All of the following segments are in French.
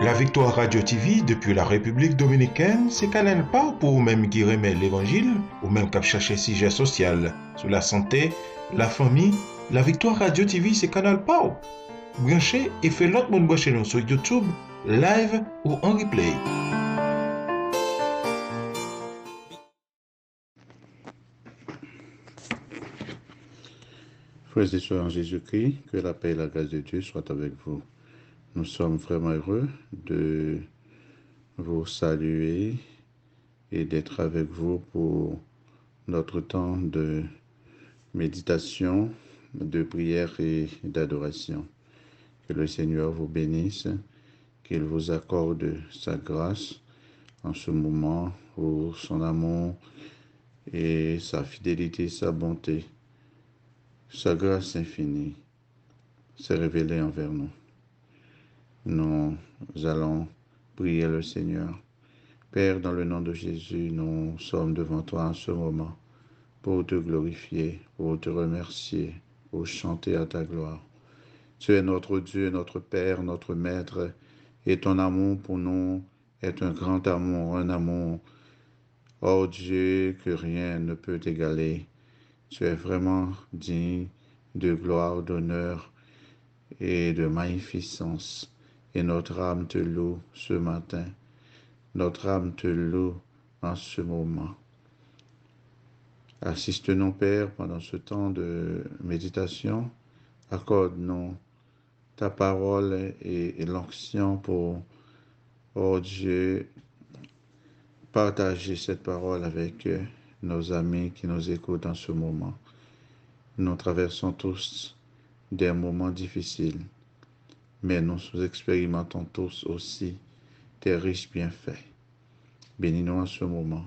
La Victoire Radio TV depuis la République Dominicaine, c'est Canal pas pour vous-même qui remet l'Évangile, ou même qui chercher sujet social sur la santé, la famille. La Victoire Radio TV, c'est Canal pas. Branchez et fait l'autre monde brancher nous sur YouTube, live ou en replay. Frères et sœurs en Jésus-Christ, que la paix et la grâce de Dieu soient avec vous. Nous sommes vraiment heureux de vous saluer et d'être avec vous pour notre temps de méditation, de prière et d'adoration. Que le Seigneur vous bénisse, qu'il vous accorde sa grâce en ce moment où son amour et sa fidélité, sa bonté, sa grâce infinie s'est révélée envers nous. Nous allons prier le Seigneur. Père, dans le nom de Jésus, nous sommes devant toi en ce moment pour te glorifier, pour te remercier, pour chanter à ta gloire. Tu es notre Dieu, notre Père, notre Maître, et ton amour pour nous est un grand amour, un amour, oh Dieu, que rien ne peut égaler. Tu es vraiment digne de gloire, d'honneur et de magnificence. Et notre âme te loue ce matin. Notre âme te loue en ce moment. Assiste-nous, Père, pendant ce temps de méditation. Accorde-nous ta parole et l'onction pour, oh Dieu, partager cette parole avec nos amis qui nous écoutent en ce moment. Nous traversons tous des moments difficiles, mais nous expérimentons tous aussi tes riches bienfaits. Bénis-nous en ce moment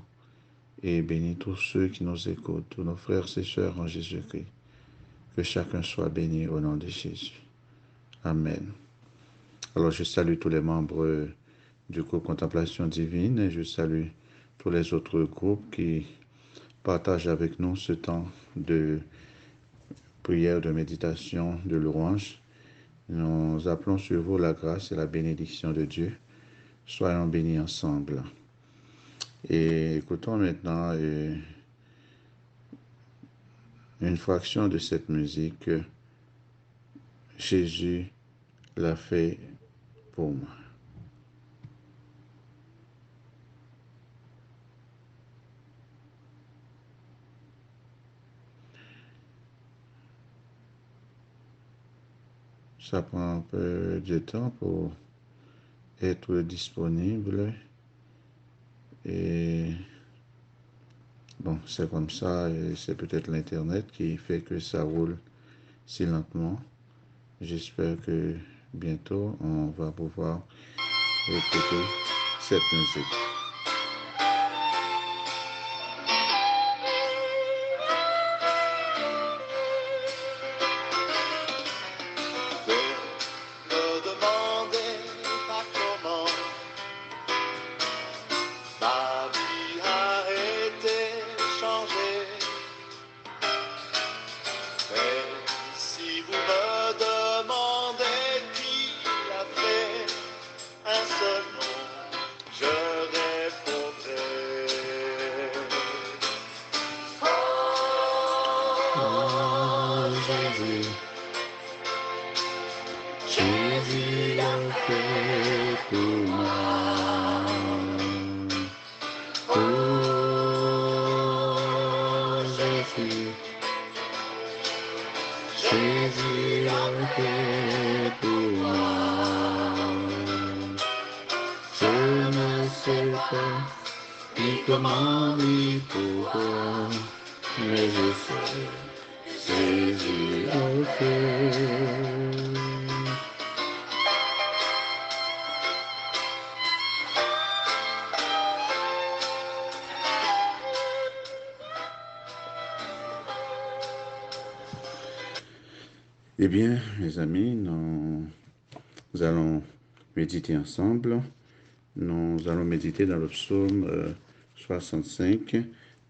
et bénis tous ceux qui nous écoutent, tous nos frères et sœurs en Jésus-Christ. Que chacun soit béni au nom de Jésus. Amen. Alors je salue tous les membres du groupe Contemplation Divine et je salue tous les autres groupes qui partagent avec nous ce temps de prière, de méditation, de louange. Nous appelons sur vous la grâce et la bénédiction de Dieu. Soyons bénis ensemble. Et écoutons maintenant une fraction de cette musique. Jésus l'a fait pour moi. Ça prend un peu de temps pour être disponible. Et bon, c'est comme ça, et c'est peut-être l'Internet qui fait que ça roule si lentement. J'espère que bientôt, on va pouvoir écouter cette musique. Jésus l'a fait pour moi. Oh Jésus, Jésus l'a fait pour moi. Je ne sais pas ni comment ni pourquoi, mais je sais, Jésus l'a fait. Eh bien, mes amis, nous allons méditer ensemble. Nous allons méditer dans le psaume 65.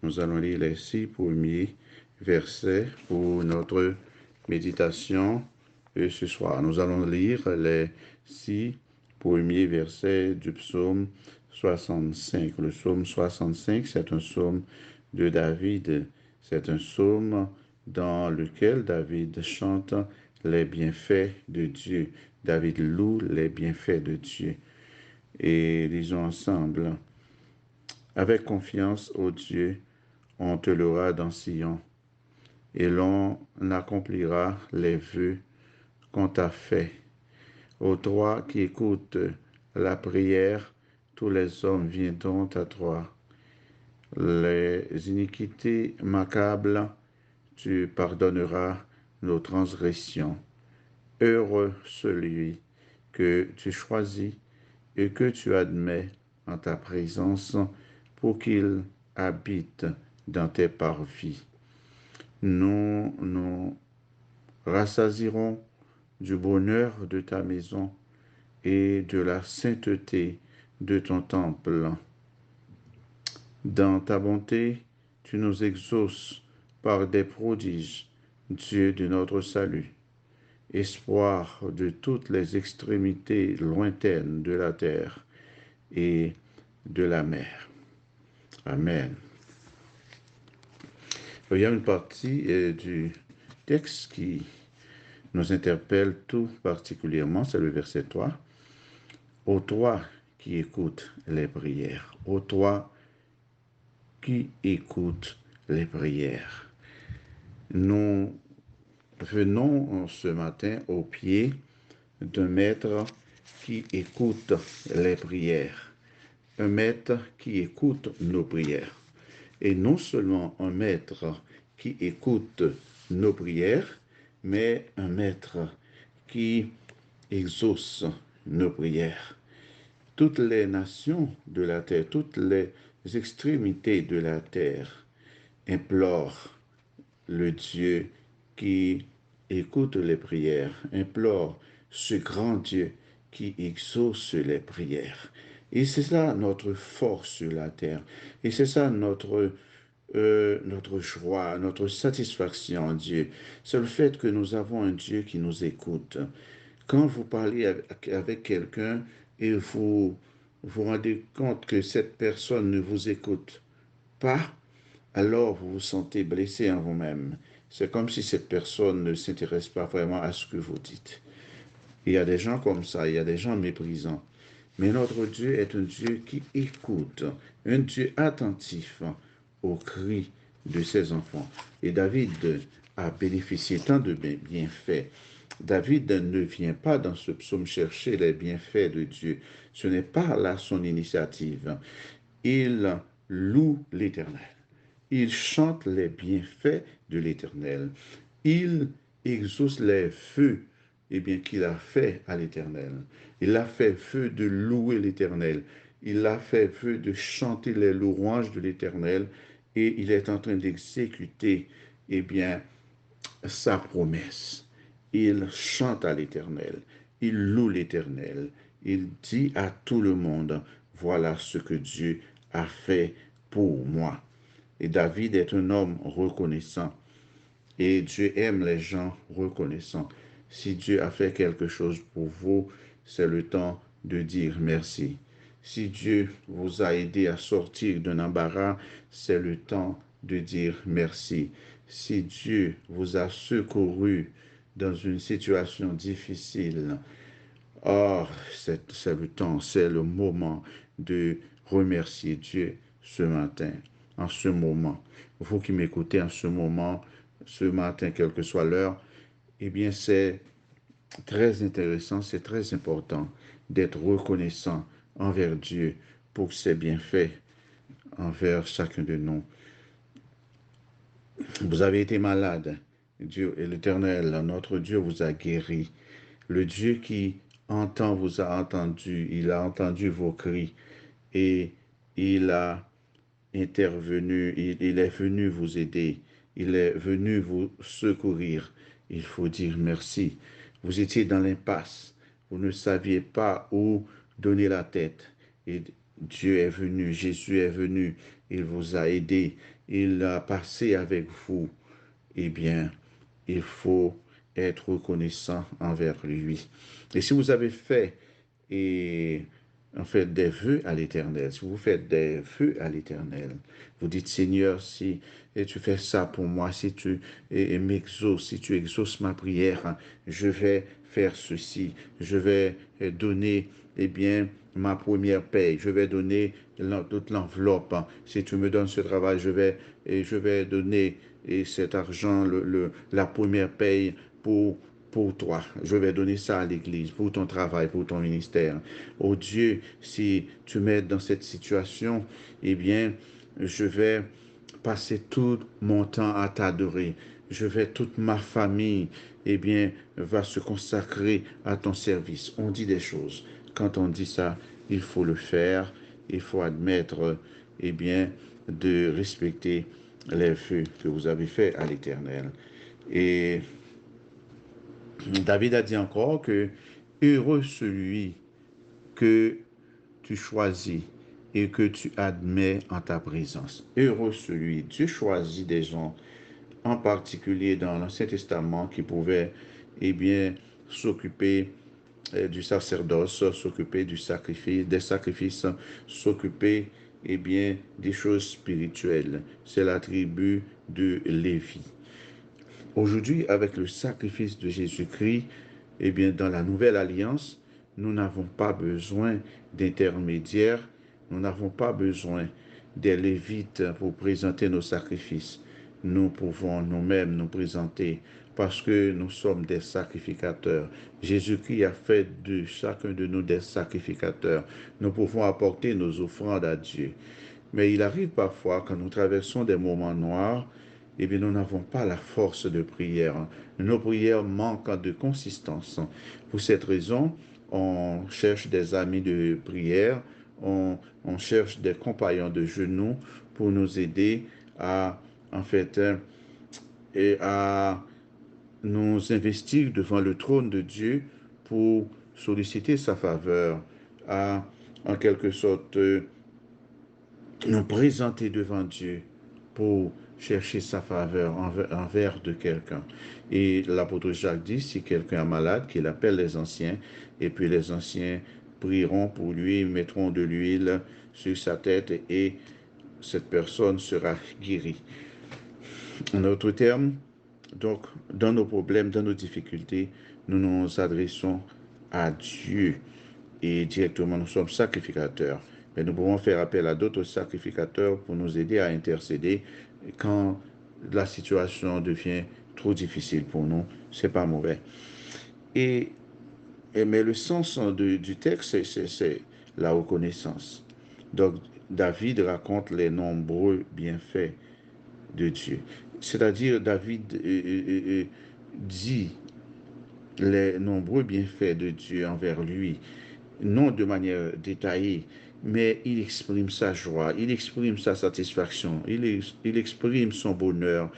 Nous allons lire les 6 premiers versets pour notre méditation ce soir. Nous allons lire les 6 premier verset du psaume 65. Le psaume 65, c'est un psaume de David. C'est un psaume dans lequel David chante les bienfaits de Dieu. David loue les bienfaits de Dieu. Et lisons ensemble. Avec confiance, ô Dieu, on te louera dans Sion, et l'on accomplira les vœux qu'on t'a faits. Ô toi qui écoutes la prière, tous les hommes viendront à toi. Les iniquités macabres, tu pardonneras nos transgressions. Heureux celui que tu choisis et que tu admets en ta présence pour qu'il habite dans tes parvis. Nous nous rassasierons du bonheur de ta maison et de la sainteté de ton temple. Dans ta bonté, tu nous exauces par des prodiges, Dieu de notre salut, espoir de toutes les extrémités lointaines de la terre et de la mer. Amen. Il y a une partie du texte qui nous interpelle tout particulièrement, c'est le verset 3. Ô toi qui écoutes les prières, ô toi qui écoutes les prières. Nous venons ce matin au pied d'un maître qui écoute les prières, un maître qui écoute nos prières. Et non seulement un maître qui écoute nos prières, mais un maître qui exauce nos prières. Toutes les nations de la terre, toutes les extrémités de la terre implorent le Dieu qui écoute les prières, implore ce grand Dieu qui exauce les prières. Et c'est ça notre force sur la terre. Et c'est ça notre joie, notre satisfaction en Dieu. C'est le fait que nous avons un Dieu qui nous écoute. Quand vous parlez avec quelqu'un et vous vous rendez compte que cette personne ne vous écoute pas, alors vous vous sentez blessé en vous-même. C'est comme si cette personne ne s'intéresse pas vraiment à ce que vous dites. Il y a des gens comme ça, il y a des gens méprisants. Mais notre Dieu est un Dieu qui écoute, un Dieu attentif aux cris de ses enfants. Et David a bénéficié tant de bienfaits. David ne vient pas dans ce psaume chercher les bienfaits de Dieu. Ce n'est pas là son initiative. Il loue l'Éternel. Il chante les bienfaits de l'Éternel. Il exauce les vœux qu'il a fait à l'Éternel. Il a fait vœu de louer l'Éternel. Il a fait vœu de chanter les louanges de l'Éternel et il est en train d'exécuter sa promesse. Il chante à l'Éternel. Il loue l'Éternel. Il dit à tout le monde, voilà ce que Dieu a fait pour moi. Et David est un homme reconnaissant. Et Dieu aime les gens reconnaissants. Si Dieu a fait quelque chose pour vous, c'est le temps de dire merci. Si Dieu vous a aidé à sortir d'un embarras, c'est le temps de dire merci. Si Dieu vous a secouru dans une situation difficile, c'est le temps, c'est le moment de remercier Dieu ce matin, en ce moment. Vous qui m'écoutez en ce moment, ce matin, quelle que soit l'heure, c'est très intéressant, c'est très important d'être reconnaissant envers Dieu pour ses bienfaits envers chacun de nous. Vous avez été malade, Dieu et l'Éternel, notre Dieu vous a guéri. Le Dieu qui entend vous a entendu, il a entendu vos cris et il a intervenu, il est venu vous aider, il est venu vous secourir. Il faut dire merci. Vous étiez dans l'impasse, vous ne saviez pas où donner la tête. Et Dieu est venu, Jésus est venu, il vous a aidé, il a passé avec vous. Il faut être reconnaissant envers lui. Et si vous avez fait et en fait des vœux à l'Éternel, si vous faites des vœux à l'Éternel, vous dites Seigneur, si et tu fais ça pour moi, si tu m'exauces, si tu exauces ma prière, je vais faire ceci, je vais donner, eh bien, ma première paye, je vais donner toute l'enveloppe, si tu me donnes ce travail, je vais donner cet argent, la première paye pour toi. Je vais donner ça à l'Église, pour ton travail, pour ton ministère. Oh Dieu, si tu m'aides dans cette situation, eh bien, je vais passer tout mon temps à t'adorer. Toute ma famille, eh bien, va se consacrer à ton service. On dit des choses. Quand on dit ça, il faut le faire. Il faut admettre, eh bien, de respecter les vœux que vous avez faits à l'Éternel. Et David a dit encore que heureux celui que tu choisis et que tu admets en ta présence. Heureux celui, Dieu choisit des gens, en particulier dans l'Ancien Testament, qui pouvaient, eh bien, s'occuper du sacerdoce, s'occuper du sacrifice, des sacrifices, s'occuper, eh bien, des choses spirituelles. C'est la tribu de Lévi. Aujourd'hui, avec le sacrifice de Jésus-Christ, eh bien, dans la nouvelle alliance, nous n'avons pas besoin d'intermédiaires, nous n'avons pas besoin des Lévites pour présenter nos sacrifices. Nous pouvons nous-mêmes nous présenter parce que nous sommes des sacrificateurs. Jésus-Christ a fait de chacun de nous des sacrificateurs. Nous pouvons apporter nos offrandes à Dieu. Mais il arrive parfois, quand nous traversons des moments noirs, eh bien, nous n'avons pas la force de prière. Nos prières manquent de consistance. Pour cette raison, on cherche des amis de prière, on cherche des compagnons de genoux pour nous aider à, en fait, et à nous investir devant le trône de Dieu pour solliciter sa faveur, à, en quelque sorte, nous présenter devant Dieu pour chercher sa faveur envers de quelqu'un. Et l'apôtre Jacques dit, si quelqu'un est malade, qu'il appelle les anciens, et puis les anciens prieront pour lui, mettront de l'huile sur sa tête, et cette personne sera guérie. En autre terme, donc, dans nos problèmes, dans nos difficultés, nous nous adressons à Dieu et directement nous sommes sacrificateurs. Mais nous pouvons faire appel à d'autres sacrificateurs pour nous aider à intercéder quand la situation devient trop difficile pour nous. C'est pas mauvais. Mais le sens du texte, c'est la reconnaissance. Donc, David raconte les nombreux bienfaits de Dieu. C'est-à-dire, David dit les nombreux bienfaits de Dieu envers lui, non de manière détaillée, mais il exprime sa joie, il exprime sa satisfaction, il exprime son bonheur,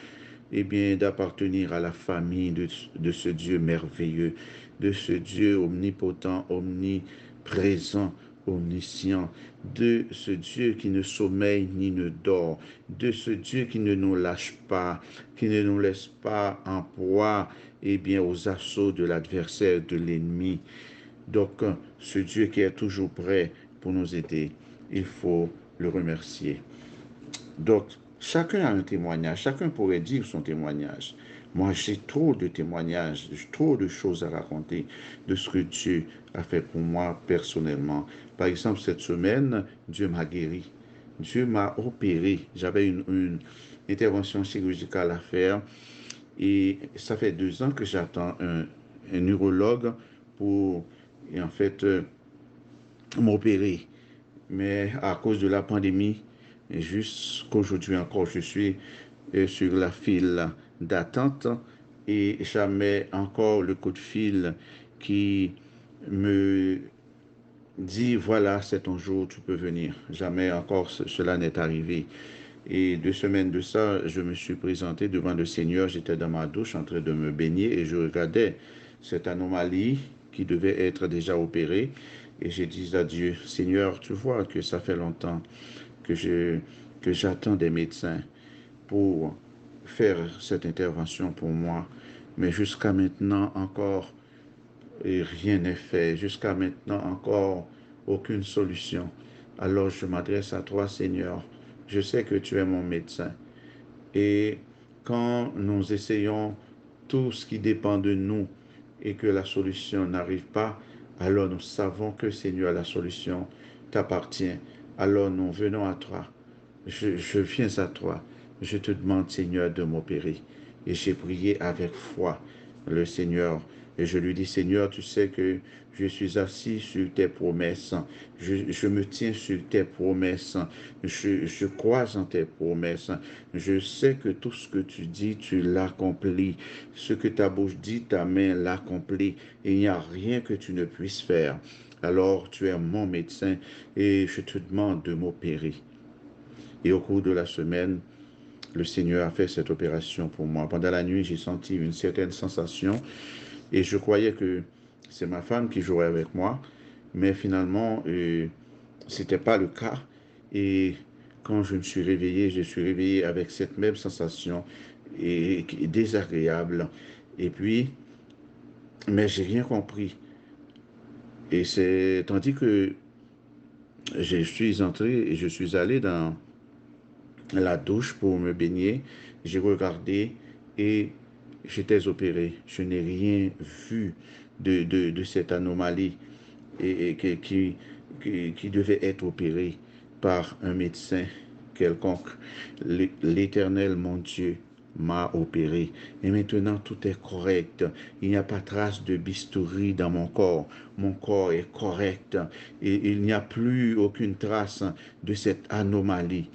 eh bien, d'appartenir à la famille de ce Dieu merveilleux, de ce Dieu omnipotent, omniprésent, omniscient, de ce Dieu qui ne sommeille ni ne dort, de ce Dieu qui ne nous lâche pas, qui ne nous laisse pas en proie, eh bien, aux assauts de l'adversaire, de l'ennemi. Donc, ce Dieu qui est toujours prêt pour nous aider, il faut le remercier. Donc, chacun a un témoignage, chacun pourrait dire son témoignage. Moi, j'ai trop de témoignages, trop de choses à raconter de ce que Dieu a fait pour moi personnellement. Par exemple, cette semaine, Dieu m'a guéri. Dieu m'a opéré. J'avais une intervention chirurgicale à faire et ça fait 2 ans que j'attends un neurologue pour, en fait, m'opérer. Mais à cause de la pandémie, jusqu'aujourd'hui encore, je suis sur la file d'attente et jamais encore le coup de fil qui me dit voilà, c'est ton jour, tu peux venir. Jamais encore cela n'est arrivé. Et 2 semaines de ça, je me suis présenté devant le Seigneur, j'étais dans ma douche en train de me baigner et je regardais cette anomalie qui devait être déjà opérée. Et j'ai dit à Dieu, Seigneur, tu vois que ça fait longtemps que j'attends des médecins pour faire cette intervention pour moi. Mais jusqu'à maintenant encore, et rien n'est fait. Jusqu'à maintenant, encore aucune solution. Alors je m'adresse à toi, Seigneur. Je sais que tu es mon médecin. Et quand nous essayons tout ce qui dépend de nous et que la solution n'arrive pas, alors nous savons que, Seigneur, la solution t'appartient. Alors nous venons à toi. Je viens à toi. Je te demande, Seigneur, de m'opérer. Et j'ai prié avec foi le Seigneur. Et je lui dis, Seigneur, tu sais que je suis assis sur tes promesses. Je me tiens sur tes promesses. Je crois en tes promesses. Je sais que tout ce que tu dis, tu l'accomplis. Ce que ta bouche dit, ta main l'accomplit. Il n'y a rien que tu ne puisses faire. Alors tu es mon médecin et je te demande de m'opérer. Et au cours de la semaine, le Seigneur a fait cette opération pour moi. Pendant la nuit, j'ai senti une certaine sensation et je croyais que c'est ma femme qui jouait avec moi, mais finalement, ce n'était pas le cas. Et quand je me suis réveillé avec cette même sensation et désagréable. Et puis, mais j'ai rien compris. Et c'est tandis que je suis entré et je suis allé dans la douche pour me baigner. J'ai regardé et j'étais opéré. Je n'ai rien vu de cette anomalie qui devait être opérée par un médecin quelconque. L'Éternel, mon Dieu, m'a opéré. Et maintenant, tout est correct. Il n'y a pas trace de bistouri dans mon corps. Mon corps est correct. Et il n'y a plus aucune trace de cette anomalie,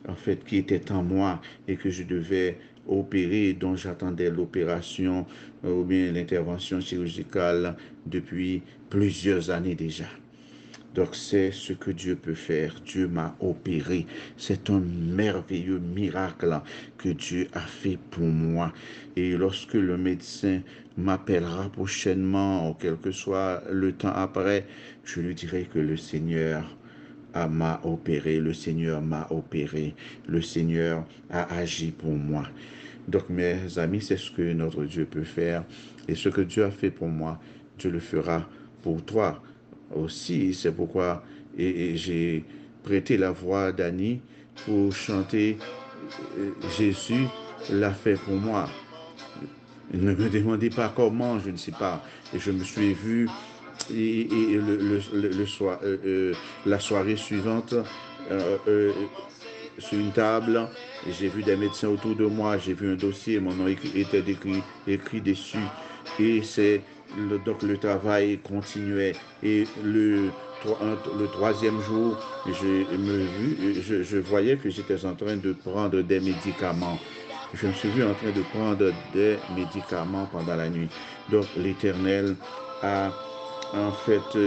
en fait, qui était en moi et que je devais opérer, dont j'attendais l'opération ou bien l'intervention chirurgicale depuis plusieurs années déjà. Donc c'est ce que Dieu peut faire. Dieu m'a opéré. C'est un merveilleux miracle que Dieu a fait pour moi. Et lorsque le médecin m'appellera prochainement, ou quel que soit le temps après, je lui dirai que le Seigneur m'a opéré, le Seigneur m'a opéré, le Seigneur a agi pour moi. Donc mes amis, c'est ce que notre Dieu peut faire. Et ce que Dieu a fait pour moi, Dieu le fera pour toi aussi. C'est pourquoi j'ai prêté la voix d'Annie pour chanter Jésus l'a fait pour moi. Ne me demandez pas comment, je ne sais pas. Et je me suis vu et le soir, la soirée suivante euh, euh, sur une table. J'ai vu des médecins autour de moi. J'ai vu un dossier, mon nom était écrit dessus. Et donc le travail continuait. Et le troisième jour, je voyais que j'étais en train de prendre des médicaments. Je me suis vu en train de prendre des médicaments pendant la nuit. Donc l'Éternel a en fait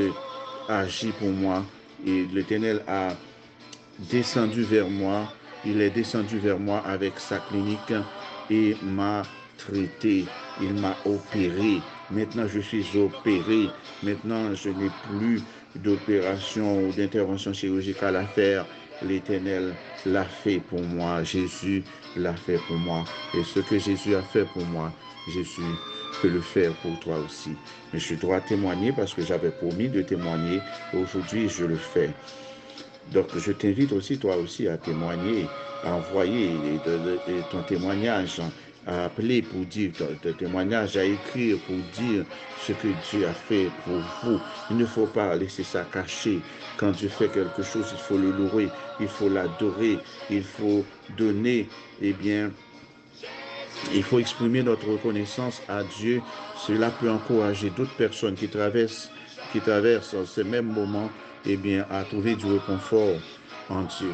agi pour moi et l'Éternel a descendu vers moi. Il est descendu vers moi avec sa clinique et m'a traité. Il m'a opéré. Maintenant, je suis opéré. Maintenant, je n'ai plus d'opération ou d'intervention chirurgicale à faire. L'Éternel l'a fait pour moi. Jésus l'a fait pour moi. Et ce que Jésus a fait pour moi, Jésus peut le faire pour toi aussi. Mais je dois témoigner parce que j'avais promis de témoigner. Aujourd'hui, je le fais. Donc, je t'invite aussi, toi aussi, à témoigner, à envoyer ton témoignage, à appeler pour dire ton témoignage, à écrire pour dire ce que Dieu a fait pour vous. Il ne faut pas laisser ça caché. Quand Dieu fait quelque chose, il faut le louer, il faut l'adorer, il faut donner, eh bien, il faut exprimer notre reconnaissance à Dieu. Cela peut encourager d'autres personnes qui traversent ces mêmes moments, eh bien, à trouver du réconfort en Dieu.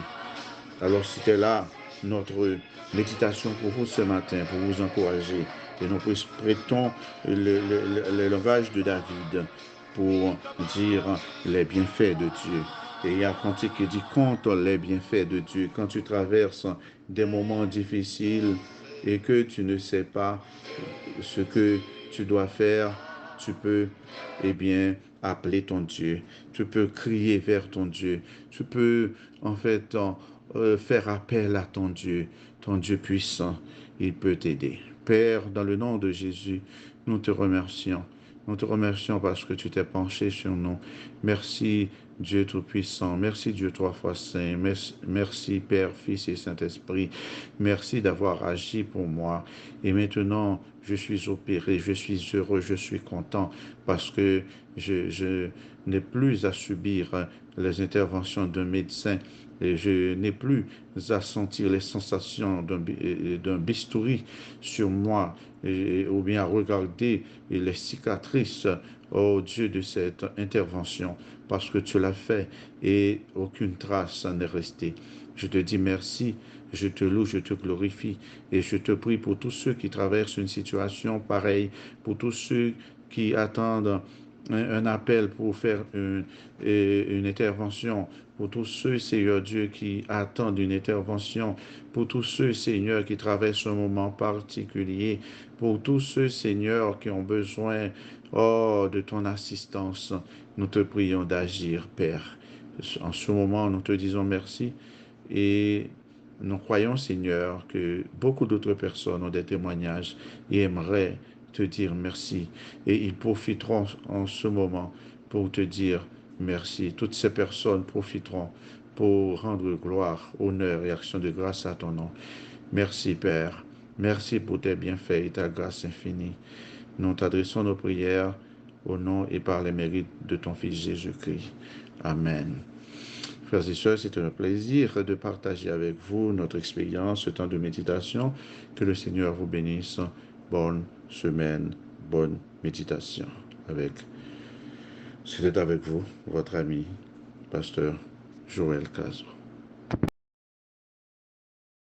Alors, c'était là notre méditation pour vous ce matin, pour vous encourager. Et nous prêtons le langage de David pour dire les bienfaits de Dieu. Et il y a un cantique qui dit compte les bienfaits de Dieu. Quand tu traverses des moments difficiles et que tu ne sais pas ce que tu dois faire, tu peux, eh bien, appeler ton Dieu. Tu peux crier vers ton Dieu. Tu peux, en fait, faire appel à ton Dieu puissant. Il peut t'aider. Père, dans le nom de Jésus, nous te remercions. Nous te remercions parce que tu t'es penché sur nous. Merci Dieu Tout-Puissant. Merci Dieu trois fois saint. Merci Père, Fils et Saint-Esprit. Merci d'avoir agi pour moi. Et maintenant, je suis opéré, je suis heureux, je suis content parce que je n'ai plus à subir les interventions d'un médecin. Et je n'ai plus à sentir les sensations d'un bistouri sur moi ou bien à regarder les cicatrices, oh Dieu, de cette intervention, parce que tu l'as fait et aucune trace n'est restée. Je te dis merci, je te loue, je te glorifie et je te prie pour tous ceux qui traversent une situation pareille, pour tous ceux qui attendent un appel pour faire une intervention, pour tous ceux, Seigneur Dieu, qui attendent une intervention, pour tous ceux, Seigneur, qui traversent un moment particulier, pour tous ceux, Seigneur, qui ont besoin, oh, de ton assistance. Nous te prions d'agir, Père. En ce moment, nous te disons merci et nous croyons, Seigneur, que beaucoup d'autres personnes ont des témoignages et aimeraient te dire merci. Et ils profiteront en ce moment pour te dire merci. Toutes ces personnes profiteront pour rendre gloire, honneur et action de grâce à ton nom. Merci, Père. Merci pour tes bienfaits et ta grâce infinie. Nous t'adressons nos prières au nom et par les mérites de ton Fils Jésus-Christ. Amen. Frères et sœurs, c'est un plaisir de partager avec vous notre expérience, ce temps de méditation. Que le Seigneur vous bénisse. Bonne semaine, bonne méditation. C'était avec vous, votre ami, pasteur Joël Cazot.